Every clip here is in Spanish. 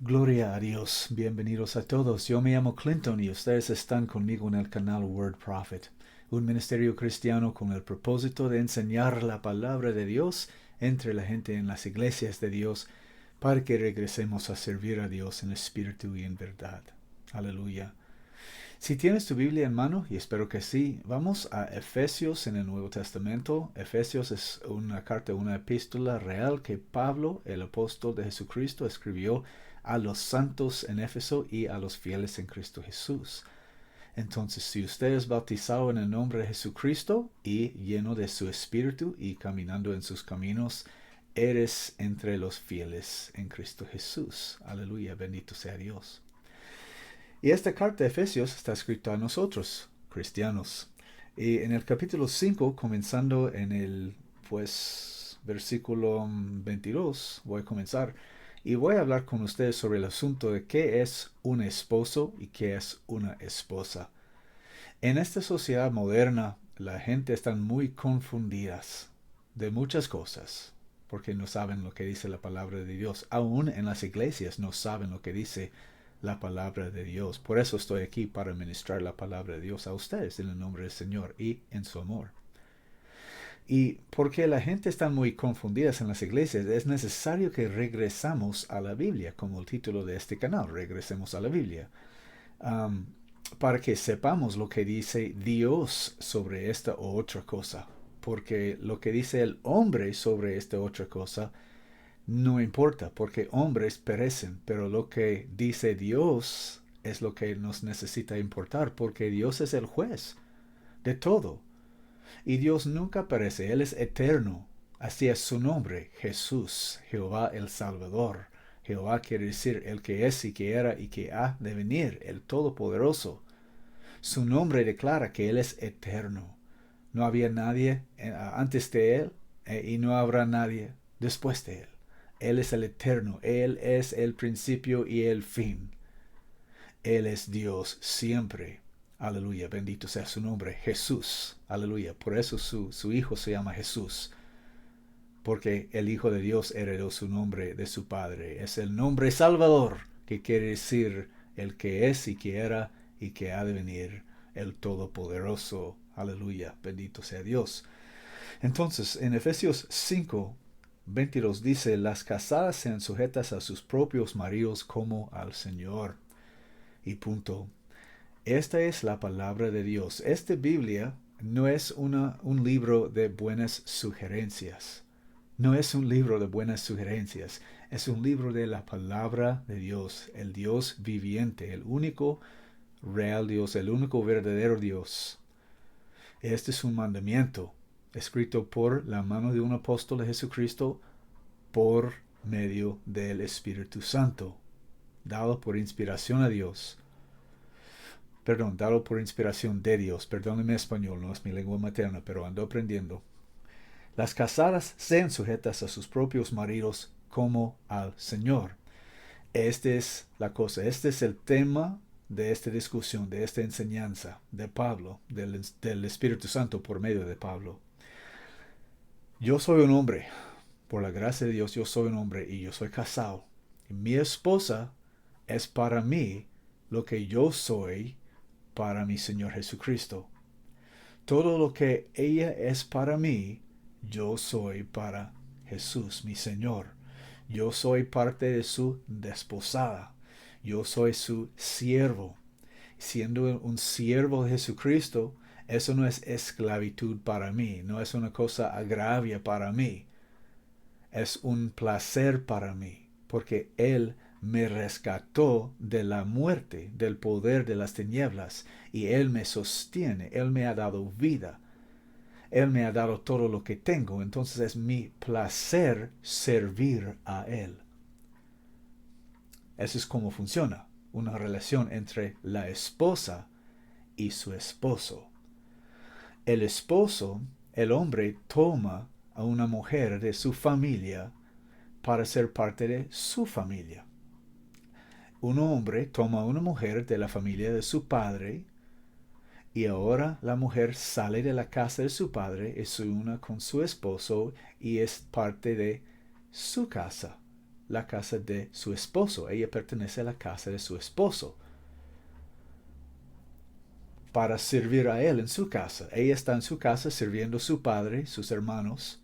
Gloria a Dios, bienvenidos a todos. Yo me llamo Clinton y ustedes están conmigo en el canal Word Prophet, un ministerio cristiano con el propósito de enseñar la palabra de Dios entre la gente en las iglesias de Dios para que regresemos a servir a Dios en espíritu y en verdad. Aleluya. Si tienes tu Biblia en mano, y espero que sí, vamos a Efesios en el Nuevo Testamento. Efesios es una carta, una epístola real que Pablo, el apóstol de Jesucristo, escribió a los santos en Éfeso y a los fieles en Cristo Jesús. Entonces, si usted es bautizado en el nombre de Jesucristo y lleno de su Espíritu y caminando en sus caminos, eres entre los fieles en Cristo Jesús. Aleluya, bendito sea Dios. Y esta carta de Efesios está escrita a nosotros, cristianos. Y en el capítulo 5, comenzando en el versículo 22, voy a comenzar y voy a hablar con ustedes sobre el asunto de qué es un esposo y qué es una esposa. En esta sociedad moderna, la gente está muy confundidas de muchas cosas, porque no saben lo que dice la palabra de Dios. Aún en las iglesias no saben lo que dice la palabra de Dios. Por eso estoy aquí para ministrar la palabra de Dios a ustedes en el nombre del Señor y en su amor. Y porque la gente está muy confundida en las iglesias, es necesario que regresamos a la Biblia, como el título de este canal, regresemos a la Biblia, um, para que sepamos lo que dice Dios sobre esta u otra cosa. Porque lo que dice el hombre sobre esta otra cosa no importa, porque hombres perecen, pero lo que dice Dios es lo que nos necesita importar, porque Dios es el juez de todo. Y Dios nunca perece, Él es eterno. Así es su nombre, Jesús, Jehová el Salvador. Jehová quiere decir el que es y que era y que ha de venir, el Todopoderoso. Su nombre declara que Él es eterno. No había nadie antes de Él y no habrá nadie después de Él. Él es el eterno, Él es el principio y el fin. Él es Dios siempre. Aleluya, bendito sea su nombre, Jesús. Aleluya, por eso su hijo se llama Jesús. Porque el Hijo de Dios heredó su nombre de su Padre. Es el nombre Salvador, que quiere decir el que es y que era y que ha de venir, el Todopoderoso. Aleluya, bendito sea Dios. Entonces, en Efesios 5:22 dice, las casadas sean sujetas a sus propios maridos como al Señor. Y punto. Esta es la palabra de Dios. Esta Biblia no es un libro de buenas sugerencias. No es un libro de buenas sugerencias. Es un libro de la palabra de Dios, el Dios viviente, el único real Dios, el único verdadero Dios. Este es un mandamiento escrito por la mano de un apóstol de Jesucristo por medio del Espíritu Santo, dado por inspiración a Dios. Perdón, dado por inspiración de Dios. Perdónenme español, no es mi lengua materna, pero ando aprendiendo. Las casadas sean sujetas a sus propios maridos como al Señor. Esta es la cosa, este es el tema de esta discusión, de esta enseñanza de Pablo, del Espíritu Santo por medio de Pablo. Yo soy un hombre, por la gracia de Dios yo soy un hombre y yo soy casado. Y mi esposa es para mí lo que yo soy para mi Señor Jesucristo. Todo lo que ella es para mí, yo soy para Jesús, mi Señor. Yo soy parte de su desposada. Yo soy su siervo. Siendo un siervo de Jesucristo, eso no es esclavitud para mí, no es una cosa agravia para mí. Es un placer para mí, porque Él me rescató de la muerte, del poder de las tinieblas, y Él me sostiene, Él me ha dado vida, Él me ha dado todo lo que tengo, entonces es mi placer servir a Él. Eso es como funciona una relación entre la esposa y su esposo. El esposo, el hombre, toma a una mujer de su familia para ser parte de su familia. Un hombre toma a una mujer de la familia de su padre y ahora la mujer sale de la casa de su padre y se une con su esposo y es parte de su casa, la casa de su esposo. Ella pertenece a la casa de su esposo para servir a él en su casa. Ella está en su casa sirviendo a su padre, sus hermanos,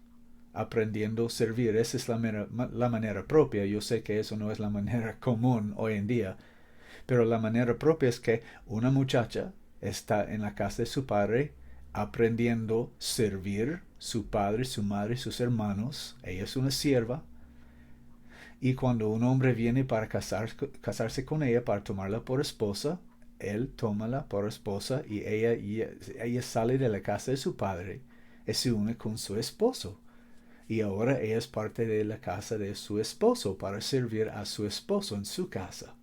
aprendiendo a servir. Esa es la manera propia. Yo sé que eso no es la manera común hoy en día, pero la manera propia es que una muchacha está en la casa de su padre aprendiendo a servir su padre, su madre, sus hermanos. Ella es una sierva. Y cuando un hombre viene para casarse con ella, para tomarla por esposa, él tómala por esposa y ella sale de la casa de su padre y se une con su esposo. Y ahora ella es parte de la casa de su esposo para servir a su esposo en su casa.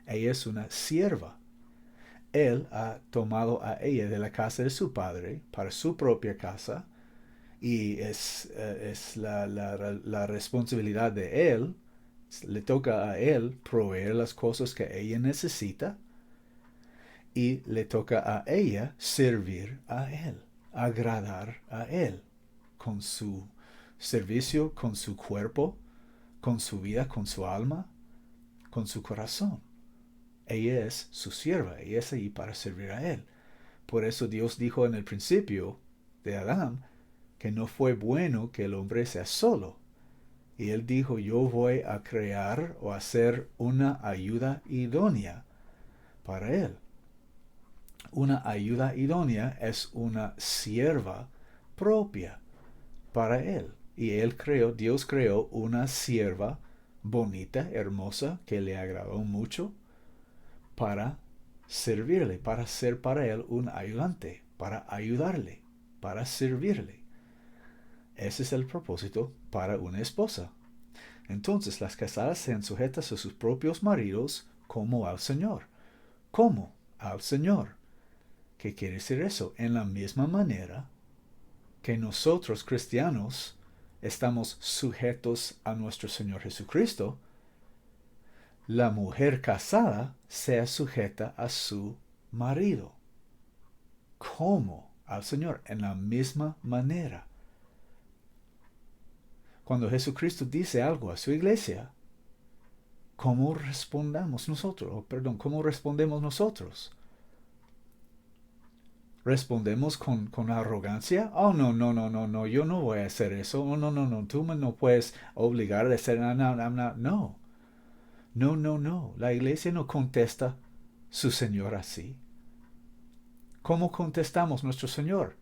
Ella es una sierva. Él ha tomado a ella de la casa de su padre para su propia casa y es la responsabilidad de él. Le toca a él proveer las cosas que ella necesita y le toca a ella servir a él, agradar a él con su servicio, con su cuerpo, con su vida, con su alma, con su corazón. Ella es su sierva, ella es ahí para servir a él. Por eso Dios dijo en el principio de Adán que no fue bueno que el hombre sea solo. Y él dijo, yo voy a crear o hacer una ayuda idónea para él. Una ayuda idónea es una sierva propia para él. Y Dios creó una sierva bonita, hermosa, que le agradó mucho para servirle, para ser para él un ayudante, para ayudarle, para servirle. Ese es el propósito para una esposa. Entonces las casadas sean sujetas a sus propios maridos como al Señor. ¿Cómo? Al Señor. ¿Qué quiere decir eso? En la misma manera que nosotros cristianos estamos sujetos a nuestro Señor Jesucristo, la mujer casada sea sujeta a su marido. ¿Cómo? Al Señor. En la misma manera. Cuando Jesucristo dice algo a su iglesia, ¿cómo respondemos nosotros? ¿Cómo respondemos nosotros? ¿Respondemos con arrogancia? Oh, no, yo no voy a hacer eso. Oh, no, tú no puedes obligar a hacer nada. No. La iglesia no contesta su Señor así. ¿Cómo contestamos nuestro Señor?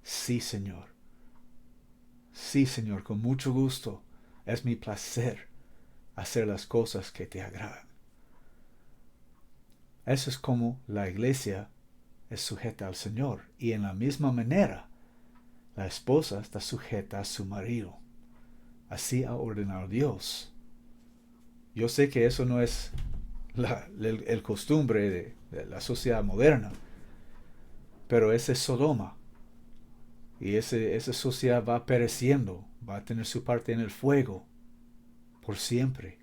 Sí, Señor. Sí, Señor, con mucho gusto. Es mi placer hacer las cosas que te agradan. Eso es como la iglesia es sujeta al Señor. Y en la misma manera, la esposa está sujeta a su marido. Así ha ordenado Dios. Yo sé que eso no es el costumbre de la sociedad moderna, pero ese es Sodoma. Y esa sociedad va pereciendo, va a tener su parte en el fuego por siempre.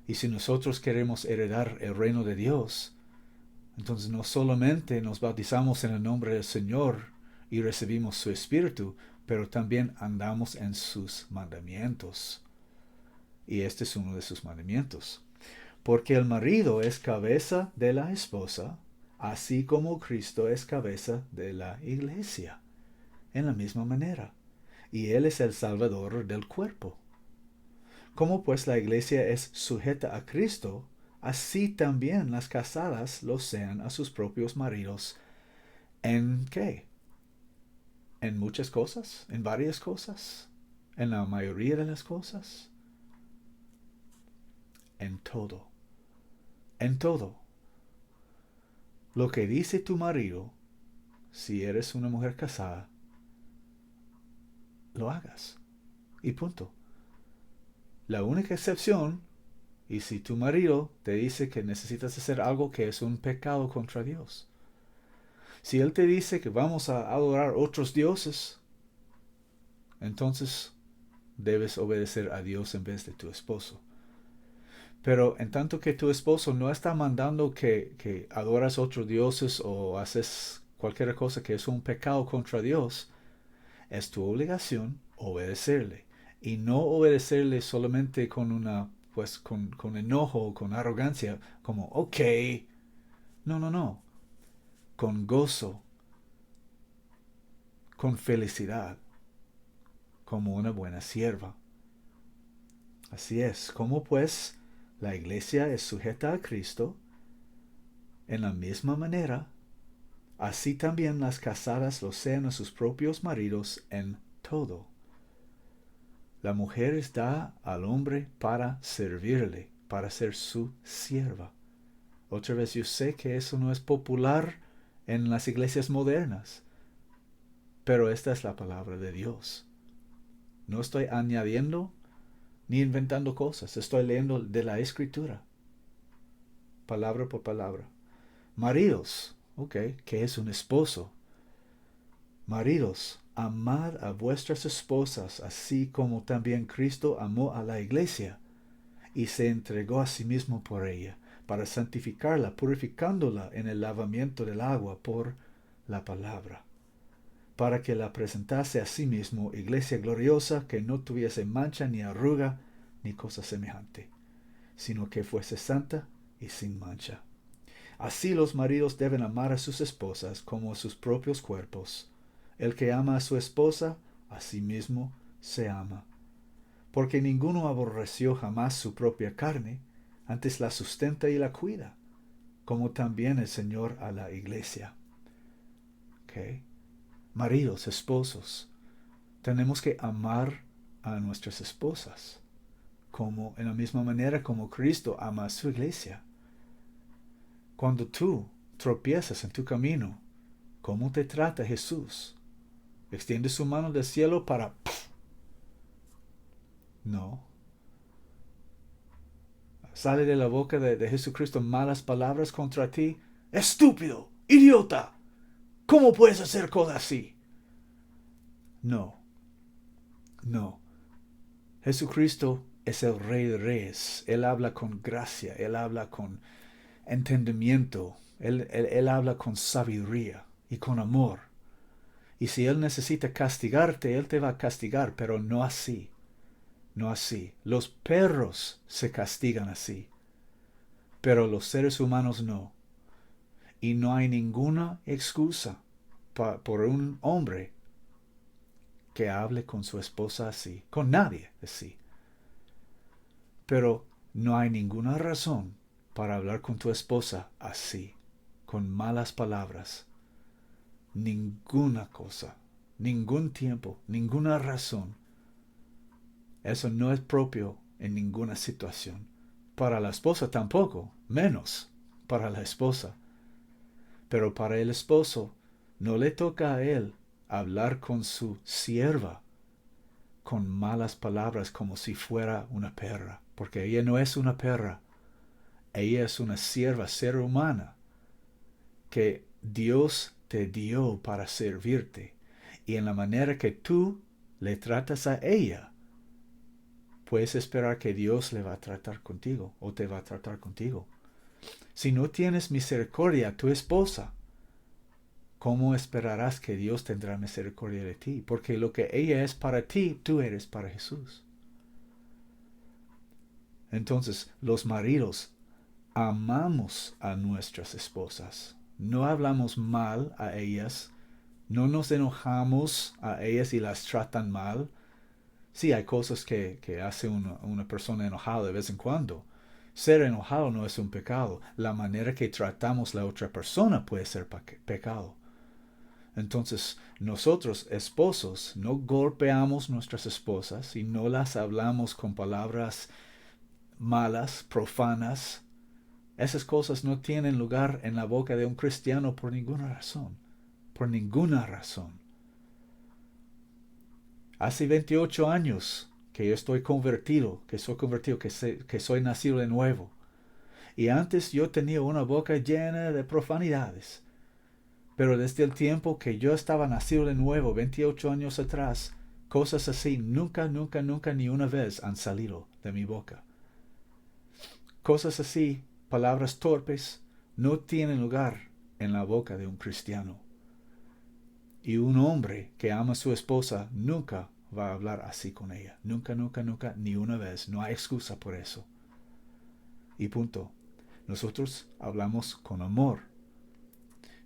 Y si nosotros queremos heredar el reino de Dios, entonces no solamente nos bautizamos en el nombre del Señor y recibimos su Espíritu, pero también andamos en sus mandamientos. Y este es uno de sus mandamientos. Porque el marido es cabeza de la esposa, así como Cristo es cabeza de la iglesia, en la misma manera. Y Él es el Salvador del cuerpo. Como pues la iglesia es sujeta a Cristo, así también las casadas lo sean a sus propios maridos. ¿En qué? ¿En muchas cosas? ¿En varias cosas? ¿En la mayoría de las cosas? En todo. En todo. Lo que dice tu marido, si eres una mujer casada, lo hagas. Y punto. La única excepción, y si tu marido te dice que necesitas hacer algo que es un pecado contra Dios. Si él te dice que vamos a adorar otros dioses, entonces debes obedecer a Dios en vez de tu esposo. Pero en tanto que tu esposo no está mandando que adoras otros dioses o haces cualquier cosa que es un pecado contra Dios, es tu obligación obedecerle. y no obedecerle solamente con con enojo, con arrogancia, como, ok, no, no, no, con gozo, con felicidad, como una buena sierva. Así es, como pues la iglesia es sujeta a Cristo, en la misma manera, así también las casadas lo sean a sus propios maridos en todo. La mujer está al hombre para servirle, para ser su sierva. Otra vez, yo sé que eso no es popular en las iglesias modernas, pero esta es la palabra de Dios. No estoy añadiendo ni inventando cosas, estoy leyendo de la Escritura, palabra por palabra. Maridos, ok, ¿qué es un esposo? Maridos, amad a vuestras esposas, así como también Cristo amó a la iglesia y se entregó a sí mismo por ella, para santificarla, purificándola en el lavamiento del agua por la palabra, para que la presentase a sí mismo iglesia gloriosa, que no tuviese mancha ni arruga ni cosa semejante, sino que fuese santa y sin mancha. Así los maridos deben amar a sus esposas como a sus propios cuerpos. El que ama a su esposa, a sí mismo se ama. Porque ninguno aborreció jamás su propia carne, antes la sustenta y la cuida, como también el Señor a la iglesia. ¿Okay? Maridos, esposos, tenemos que amar a nuestras esposas, como en la misma manera como Cristo ama a su iglesia. Cuando tú tropiezas en tu camino, ¿cómo te trata Jesús? ¿Extiende su mano del cielo para... No. Sale de la boca de Jesucristo malas palabras contra ti. ¡Estúpido! ¡Idiota! ¿Cómo puedes hacer cosas así? No. No. Jesucristo es el Rey de Reyes. Él habla con gracia. Él habla con entendimiento. Él habla con sabiduría y con amor. Y si Él necesita castigarte, Él te va a castigar, pero no así. No así. Los perros se castigan así, pero los seres humanos no. Y no hay ninguna excusa por un hombre que hable con su esposa así, con nadie así. Pero no hay ninguna razón para hablar con tu esposa así, con malas palabras. Ninguna cosa, ningún tiempo, ninguna razón. Eso no es propio en ninguna situación. Para la esposa tampoco, menos para la esposa. Pero para el esposo no le toca a él hablar con su sierva con malas palabras como si fuera una perra, porque ella no es una perra. Ella es una sierva, ser humana, que Dios te dio para servirte. Y en la manera que tú le tratas a ella, puedes esperar que Dios le va a tratar contigo o te va a tratar contigo. Si no tienes misericordia a tu esposa, ¿cómo esperarás que Dios tendrá misericordia de ti? Porque lo que ella es para ti, tú eres para Jesús. Entonces, los maridos amamos a nuestras esposas. No hablamos mal a ellas. No nos enojamos a ellas y las tratan mal. Sí, hay cosas que hace una persona enojada de vez en cuando. Ser enojado no es un pecado. La manera que tratamos a la otra persona puede ser pecado. Entonces, nosotros, esposos, no golpeamos nuestras esposas y no las hablamos con palabras malas, profanas. Esas cosas no tienen lugar en la boca de un cristiano por ninguna razón. Por ninguna razón. Hace 28 años que yo estoy convertido, que soy nacido de nuevo. Y antes yo tenía una boca llena de profanidades. Pero desde el tiempo que yo estaba nacido de nuevo, 28 años atrás, cosas así nunca, nunca, nunca ni una vez han salido de mi boca. Cosas así, palabras torpes, no tienen lugar en la boca de un cristiano. Y un hombre que ama a su esposa nunca va a hablar así con ella. Nunca, nunca, nunca, ni una vez. No hay excusa por eso. Y punto. Nosotros hablamos con amor.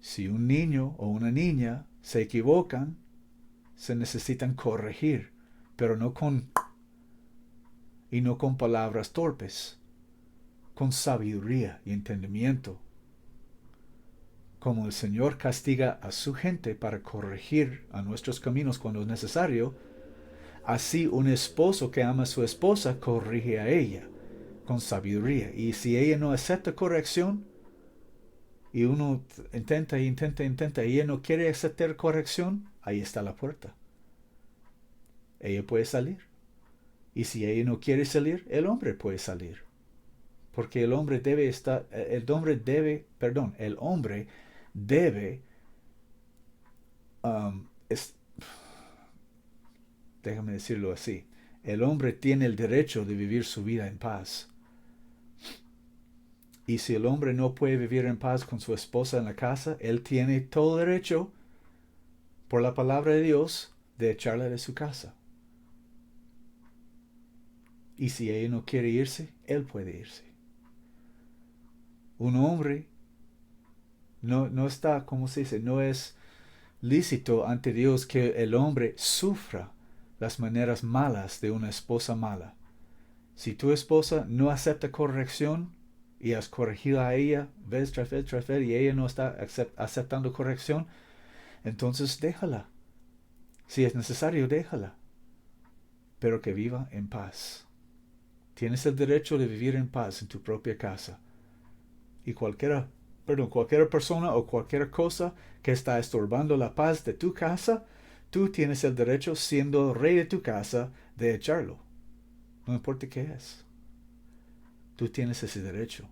Si un niño o una niña se equivocan, se necesitan corregir, pero no con palabras torpes, con sabiduría y entendimiento. Como el Señor castiga a su gente para corregir a nuestros caminos cuando es necesario, así un esposo que ama a su esposa corrige a ella con sabiduría. Y si ella no acepta corrección, y uno intenta y ella no quiere aceptar corrección, ahí está la puerta. Ella puede salir. Y si ella no quiere salir, el hombre puede salir. Porque el hombre debe déjame decirlo así, el hombre tiene el derecho de vivir su vida en paz. Y si el hombre no puede vivir en paz con su esposa en la casa, él tiene todo derecho, por la palabra de Dios, de echarla de su casa. Y si ella no quiere irse, él puede irse. Un hombre no está, como se dice, no es lícito ante Dios que el hombre sufra las maneras malas de una esposa mala. Si tu esposa no acepta corrección y has corregido a ella vez tras vez y ella no está aceptando corrección, entonces déjala. Si es necesario, déjala. Pero que viva en paz. Tienes el derecho de vivir en paz en tu propia casa. Y cualquier persona o cualquier cosa que está estorbando la paz de tu casa, tú tienes el derecho, siendo rey de tu casa, de echarlo. No importa qué es. Tú tienes ese derecho.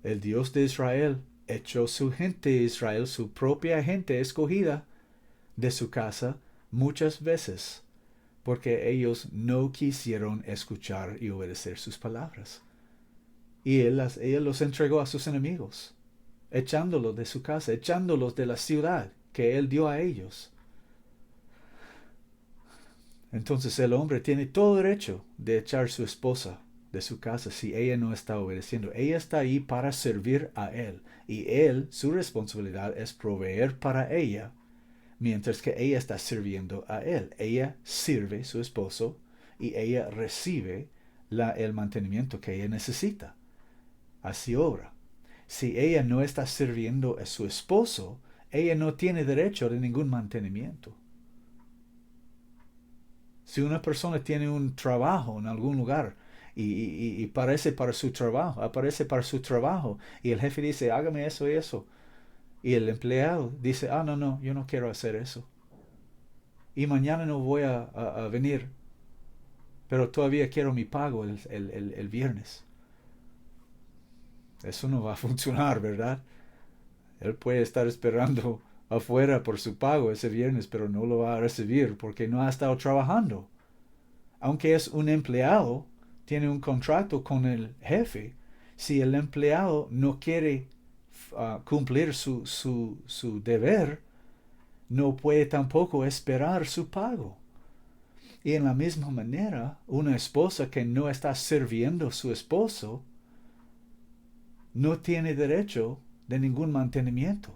El Dios de Israel echó su gente de Israel, su propia gente escogida, de su casa muchas veces, porque ellos no quisieron escuchar y obedecer sus palabras. Y él los entregó a sus enemigos, echándolos de su casa, echándolos de la ciudad que él dio a ellos. Entonces el hombre tiene todo derecho de echar su esposa de su casa si ella no está obedeciendo. Ella está ahí para servir a él. Y él, su responsabilidad es proveer para ella, mientras que ella está sirviendo a él. Ella sirve a su esposo y ella recibe el mantenimiento que ella necesita. Así obra. Si ella no está sirviendo a su esposo, ella no tiene derecho de ningún mantenimiento. Si una persona tiene un trabajo en algún lugar y aparece para su trabajo y el jefe dice, hágame eso y eso, y el empleado dice, no, yo no quiero hacer eso. Y mañana no voy a venir, pero todavía quiero mi pago el viernes. Eso no va a funcionar, ¿verdad? Él puede estar esperando afuera por su pago ese viernes, pero no lo va a recibir porque no ha estado trabajando. Aunque es un empleado, tiene un contrato con el jefe. Si el empleado no quiere cumplir su deber, no puede tampoco esperar su pago. Y en la misma manera, una esposa que no está sirviendo a su esposo no tiene derecho de ningún mantenimiento.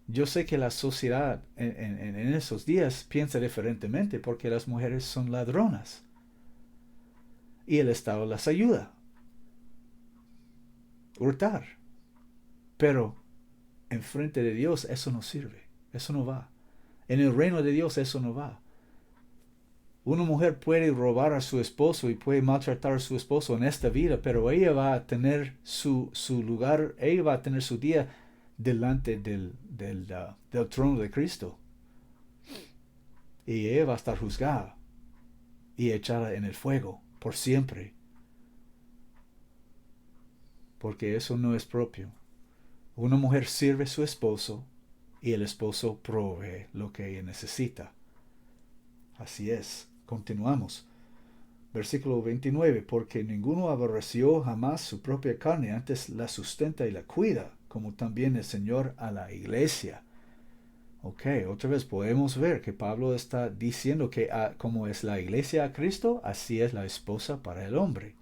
Yo sé que la sociedad en esos días piensa diferentemente porque las mujeres son ladronas y el Estado las ayuda a hurtar. Pero en frente de Dios eso no sirve, eso no va. En el reino de Dios eso no va. Una mujer puede robar a su esposo y puede maltratar a su esposo en esta vida, pero ella va a tener su lugar, ella va a tener su día delante del trono de Cristo. Y ella va a estar juzgada y echada en el fuego por siempre. Porque eso no es propio. Una mujer sirve a su esposo y el esposo provee lo que ella necesita. Así es. Continuamos. Versículo 29. Porque ninguno aborreció jamás su propia carne, antes la sustenta y la cuida, como también el Señor a la iglesia. Ok, otra vez podemos ver que Pablo está diciendo que como es la iglesia a Cristo, así es la esposa para el hombre.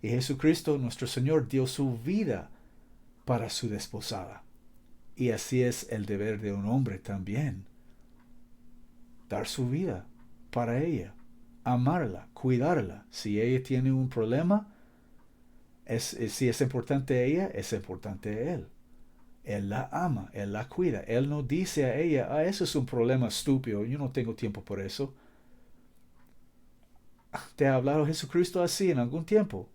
Y Jesucristo, nuestro Señor, dio su vida para su desposada. Y así es el deber de un hombre también. Dar su vida para ella. Amarla, cuidarla. Si ella tiene un problema, si es importante a ella, es importante a él. Él la ama, él la cuida. Él no dice a ella, eso es un problema estúpido, yo no tengo tiempo por eso. ¿Te ha hablado Jesucristo así en algún tiempo?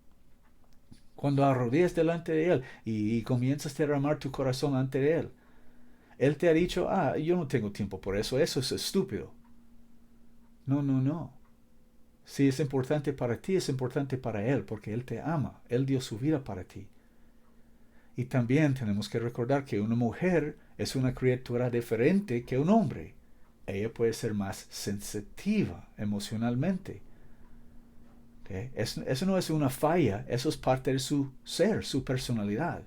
Cuando arrodillas delante de Él y comienzas a derramar tu corazón ante Él, Él te ha dicho, yo no tengo tiempo por eso, eso es estúpido. No, no, no. Si es importante para ti, es importante para Él, porque Él te ama, Él dio su vida para ti. Y también tenemos que recordar que una mujer es una criatura diferente que un hombre. Ella puede ser más sensitiva emocionalmente. ¿Okay? Eso no es una falla, eso es parte de su ser, su personalidad.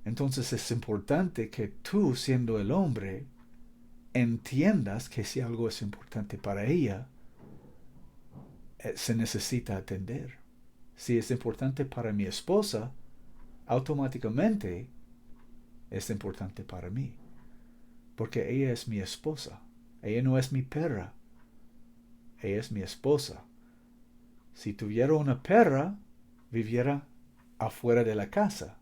Entonces es importante que tú, siendo el hombre, entiendas que si algo es importante para ella, se necesita atender. Si es importante para mi esposa, automáticamente es importante para mí. Porque ella es mi esposa. Ella no es mi perra. Ella es mi esposa. Si tuviera una perra, viviera afuera de la casa.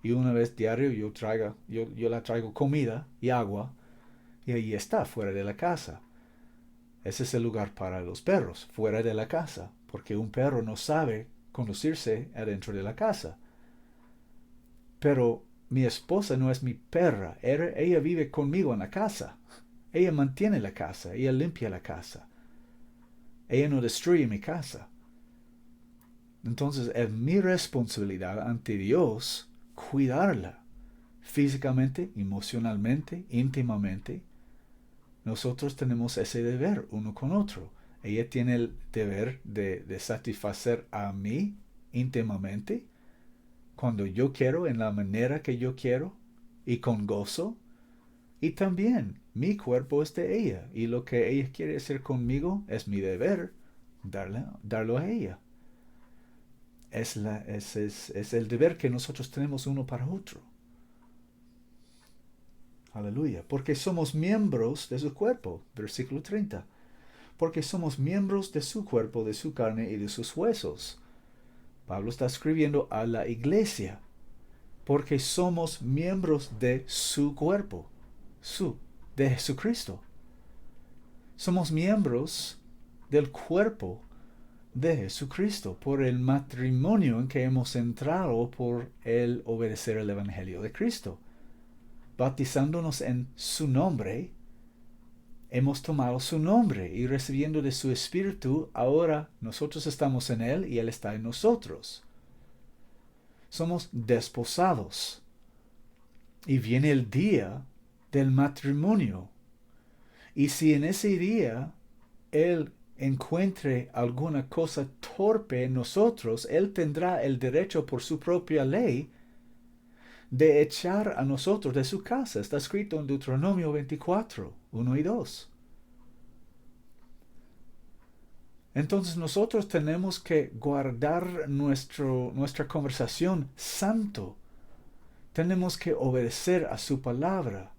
Y una vez diario yo la traigo comida y agua. Y ahí está, fuera de la casa. Ese es el lugar para los perros, fuera de la casa. Porque un perro no sabe conducirse adentro de la casa. Pero mi esposa no es mi perra. Ella vive conmigo en la casa. Ella mantiene la casa. Ella limpia la casa. Ella no destruye mi casa. Entonces es mi responsabilidad ante Dios cuidarla. Físicamente, emocionalmente, íntimamente. Nosotros tenemos ese deber uno con otro. Ella tiene el deber de satisfacer a mí íntimamente cuando yo quiero, en la manera que yo quiero y con gozo. Y también mi cuerpo es de ella y lo que ella quiere hacer conmigo es mi deber darlo a ella. Es el deber que nosotros tenemos uno para otro. Aleluya. Porque somos miembros de su cuerpo. Versículo 30. Porque somos miembros de su cuerpo, de su carne y de sus huesos. Pablo está escribiendo a la iglesia. Porque somos miembros de su cuerpo. De Jesucristo. Somos miembros del cuerpo de Jesucristo por el matrimonio en que hemos entrado por el obedecer el Evangelio de Cristo. Bautizándonos en su nombre, hemos tomado su nombre y recibiendo de su Espíritu, ahora nosotros estamos en Él y Él está en nosotros. Somos desposados. Y viene el día del matrimonio. Y si en ese día Él encuentre alguna cosa torpe en nosotros, Él tendrá el derecho por su propia ley de echar a nosotros de su casa. Está escrito en Deuteronomio 24, 1 y 2. Entonces nosotros tenemos que guardar nuestra conversación santo. Tenemos que obedecer a su palabra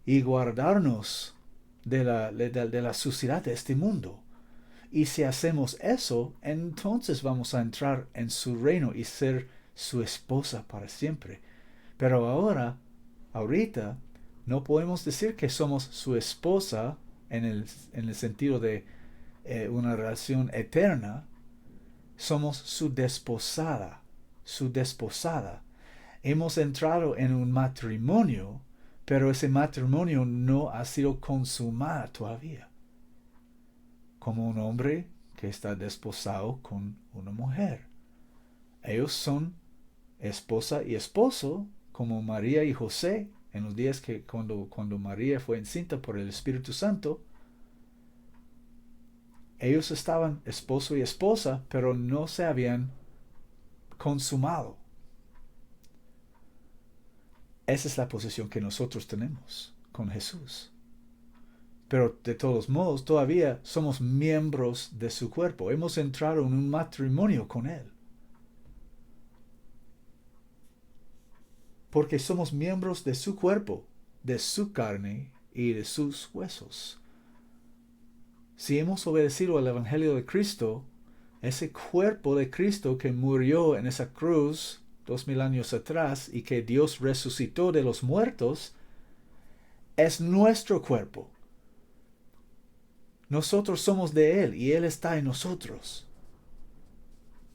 y guardarnos de la suciedad de este mundo. Y si hacemos eso, entonces vamos a entrar en su reino y ser su esposa para siempre. Pero ahorita, no podemos decir que somos su esposa en el sentido de una relación eterna. Somos su desposada, su desposada. Hemos entrado en un matrimonio, pero ese matrimonio no ha sido consumado todavía. Como un hombre que está desposado con una mujer. Ellos son esposa y esposo, como María y José, en los días que cuando María fue encinta por el Espíritu Santo. Ellos estaban esposo y esposa, pero no se habían consumado. Esa es la posición que nosotros tenemos con Jesús. Pero de todos modos, todavía somos miembros de su cuerpo. Hemos entrado en un matrimonio con Él. Porque somos miembros de su cuerpo, de su carne y de sus huesos. Si hemos obedecido al Evangelio de Cristo, ese cuerpo de Cristo que murió en esa cruz 2000 años atrás y que Dios resucitó de los muertos, es nuestro cuerpo. Nosotros somos de Él y Él está en nosotros.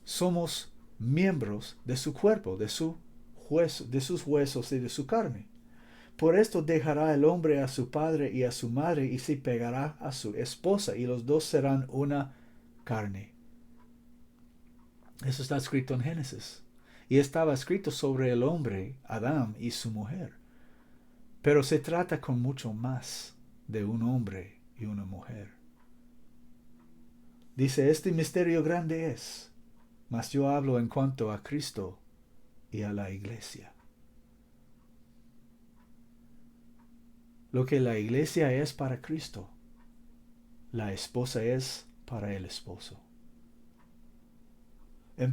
Somos miembros de su cuerpo, de sus huesos y de su carne. Por esto dejará el hombre a su padre y a su madre y se pegará a su esposa y los dos serán una carne. Eso está escrito en Génesis. Y estaba escrito sobre el hombre, Adán y su mujer. Pero se trata con mucho más de un hombre y una mujer. Dice, este misterio grande es, mas yo hablo en cuanto a Cristo y a la iglesia. Lo que la iglesia es para Cristo, la esposa es para el esposo.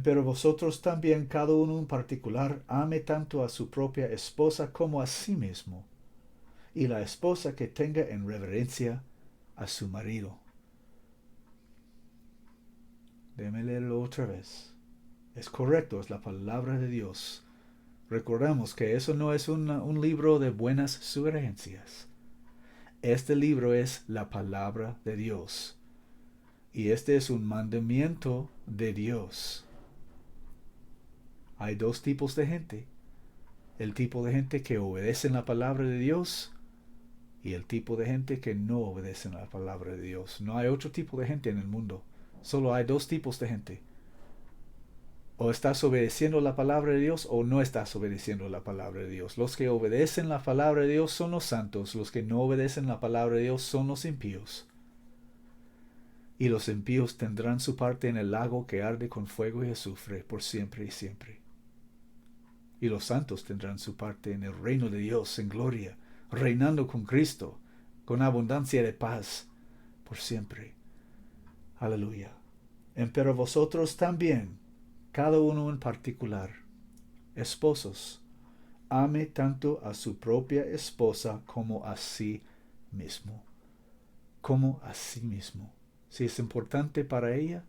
Pero vosotros también, cada uno en particular, ame tanto a su propia esposa como a sí mismo, y la esposa que tenga en reverencia a su marido. Déjame leerlo otra vez. Es correcto, es la palabra de Dios. Recordamos que eso no es un libro de buenas sugerencias. Este libro es la palabra de Dios. Y este es un mandamiento de Dios. Hay dos tipos de gente. El tipo de gente que obedece la palabra de Dios y el tipo de gente que no obedece la palabra de Dios. No hay otro tipo de gente en el mundo. Solo hay dos tipos de gente. O estás obedeciendo la palabra de Dios o no estás obedeciendo la palabra de Dios. Los que obedecen la palabra de Dios son los santos. Los que no obedecen la palabra de Dios son los impíos. Y los impíos tendrán su parte en el lago que arde con fuego y azufre por siempre y siempre. Y los santos tendrán su parte en el reino de Dios en gloria, reinando con Cristo, con abundancia de paz, por siempre. Aleluya. Pero vosotros también, cada uno en particular, esposos, ame tanto a su propia esposa como a sí mismo. Como a sí mismo. Si es importante para ella,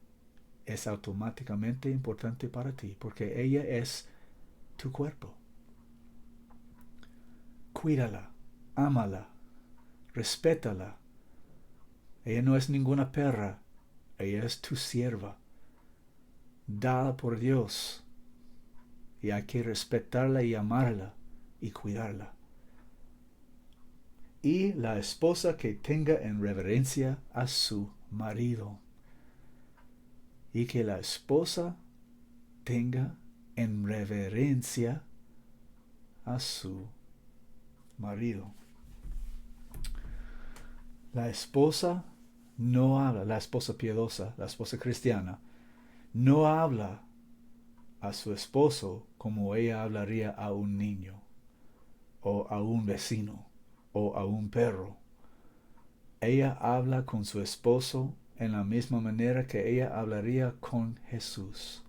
es automáticamente importante para ti, porque ella es tu cuerpo. Cuídala, ámala, respétala. Ella no es ninguna perra, ella es tu sierva, dada por Dios, y hay que respetarla y amarla y cuidarla. Y la esposa que tenga en reverencia a su marido, y que la esposa tenga en reverencia a su marido. La esposa no habla, la esposa piadosa, la esposa cristiana, no habla a su esposo como ella hablaría a un niño, o a un vecino, o a un perro. Ella habla con su esposo en la misma manera que ella hablaría con Jesús.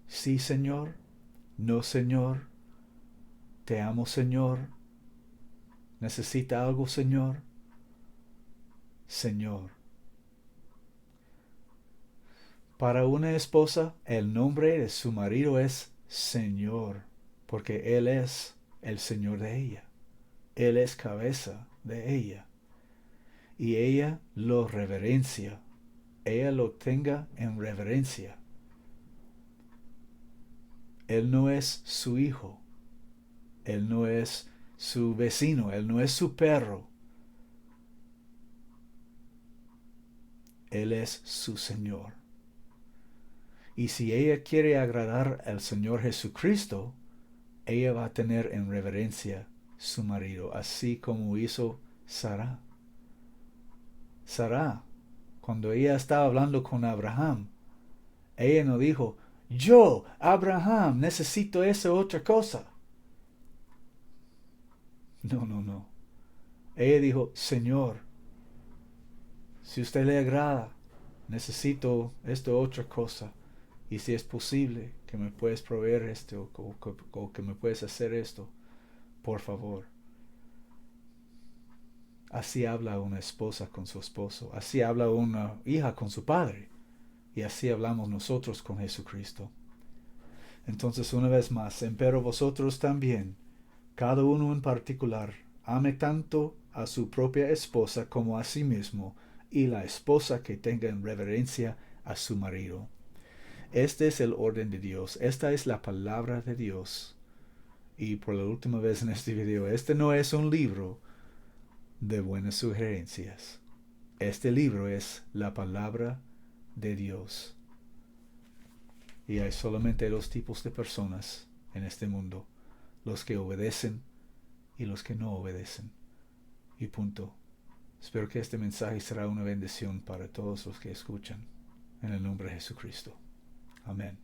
Sí, Señor. No, Señor. Te amo, Señor. ¿Necesita algo, Señor? Señor. Para una esposa, el nombre de su marido es Señor, porque Él es el Señor de ella. Él es cabeza de ella. Y ella lo reverencia. Ella lo tenga en reverencia. Él no es su hijo. Él no es su vecino. Él no es su perro. Él es su Señor. Y si ella quiere agradar al Señor Jesucristo, ella va a tener en reverencia su marido, así como hizo Sara. Sara, cuando ella estaba hablando con Abraham, ella no dijo, yo, Abraham, necesito esa otra cosa. No, no, no. Ella dijo, Señor, si usted le agrada, necesito esto otra cosa. Y si es posible que me puedes proveer esto o que me puedes hacer esto, por favor. Así habla una esposa con su esposo. Así habla una hija con su padre. Y así hablamos nosotros con Jesucristo. Entonces, una vez más, empero vosotros también, cada uno en particular, ame tanto a su propia esposa como a sí mismo, y la esposa que tenga en reverencia a su marido. Este es el orden de Dios, esta es la palabra de Dios. Y por la última vez en este video, este no es un libro de buenas sugerencias. Este libro es la palabra de Dios. Y hay solamente dos tipos de personas en este mundo, los que obedecen y los que no obedecen. Y punto. Espero que este mensaje será una bendición para todos los que escuchan. En el nombre de Jesucristo. Amén.